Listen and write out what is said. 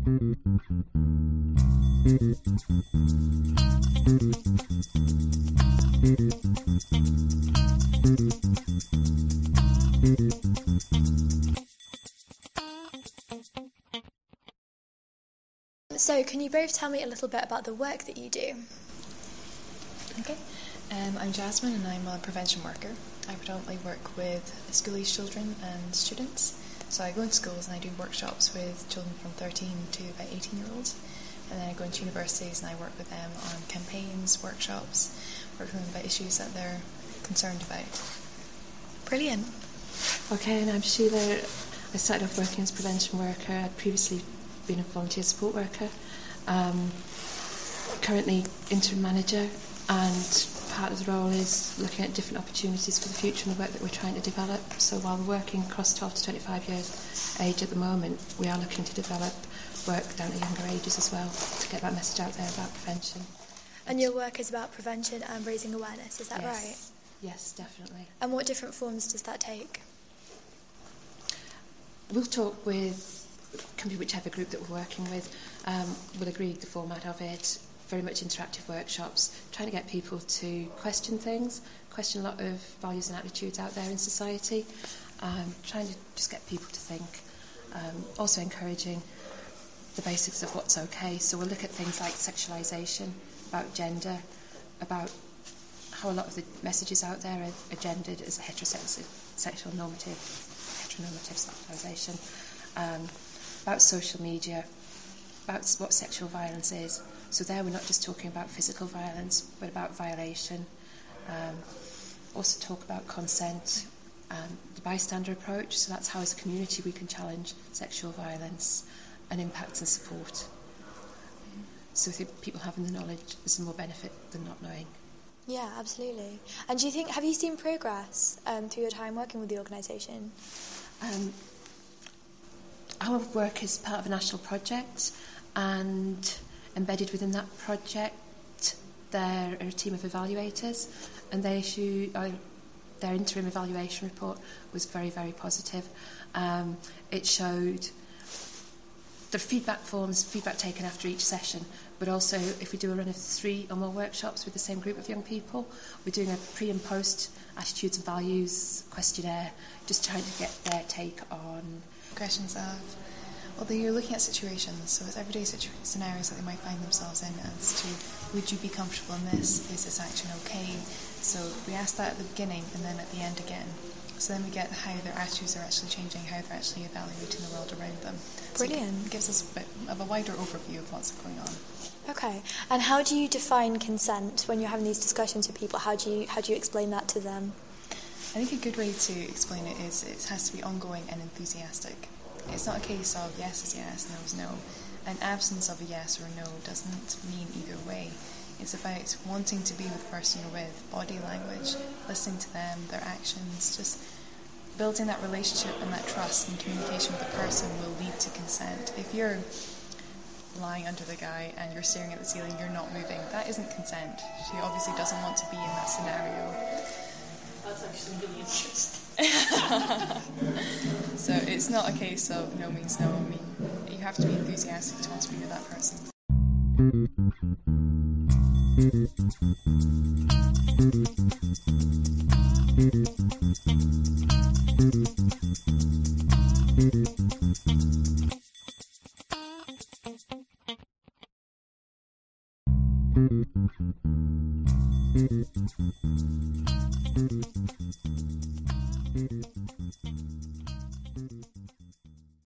So, can you both tell me a little bit about the work that you do? Okay, I'm Jasmine and I'm a prevention worker. I predominantly work with school-aged children and students. So I go into schools and I do workshops with children from 13 to about 18-year-olds. And then I go into universities and I work with them on campaigns, workshops, work with them about issues that they're concerned about. Brilliant. Okay, and I'm Sheila. I started off working as a prevention worker. I'd previously been a volunteer support worker. Currently interim manager, and part of the role is looking at different opportunities for the future and the work that we're trying to develop. So while we're working across 12 to 25 years age at the moment, we are looking to develop work down to younger ages as well to get that message out there about prevention. And your work is about prevention and raising awareness, is that right? Yes, definitely. And what different forms does that take? We'll talk with, can be whichever group that we're working with. We'll agree the format of it. Very much interactive workshops, trying to get people to question things, question a lot of values and attitudes out there in society, trying to just get people to think. Also encouraging the basics of what's okay. So we'll look at things like sexualisation, about gender, about how a lot of the messages out there are gendered as a heteronormative sexualisation, about social media, about what sexual violence is. So there we're not just talking about physical violence, but about violation. Also talk about consent, the bystander approach. So that's how as a community we can challenge sexual violence and impact and support. So I think people having the knowledge is more benefit than not knowing. Yeah, absolutely. And do you think, have you seen progress through your time working with the organisation? Our work is part of a national project, and embedded within that project there are a team of evaluators, and they issued their interim evaluation report was very, very positive. It showed the feedback taken after each session, but also if we do a run of 3 or more workshops with the same group of young people, we're doing a pre and post attitudes and values questionnaire, just trying to get their take on Questions of, although you're looking at situations, so it's everyday scenarios that they might find themselves in as to, would you be comfortable in this? Is this action okay? So we ask that at the beginning and then at the end again. So then we get how their attitudes are actually changing, how they're actually evaluating the world around them. Brilliant. So it gives us a bit of a wider overview of what's going on. Okay. And how do you define consent when you're having these discussions with people? How do you explain that to them? I think a good way to explain it is it has to be ongoing and enthusiastic. It's not a case of yes is yes, no is no. An absence of a yes or a no doesn't mean either way. It's about wanting to be with the person you're with, body language, listening to them, their actions, just building that relationship and that trust and communication with the person will lead to consent. If you're lying under the guy and you're staring at the ceiling, you're not moving, that isn't consent. She obviously doesn't want to be in that scenario. That's actually really interesting. So it's not a case of no means no. I mean, you have to be enthusiastic to want to be with that person.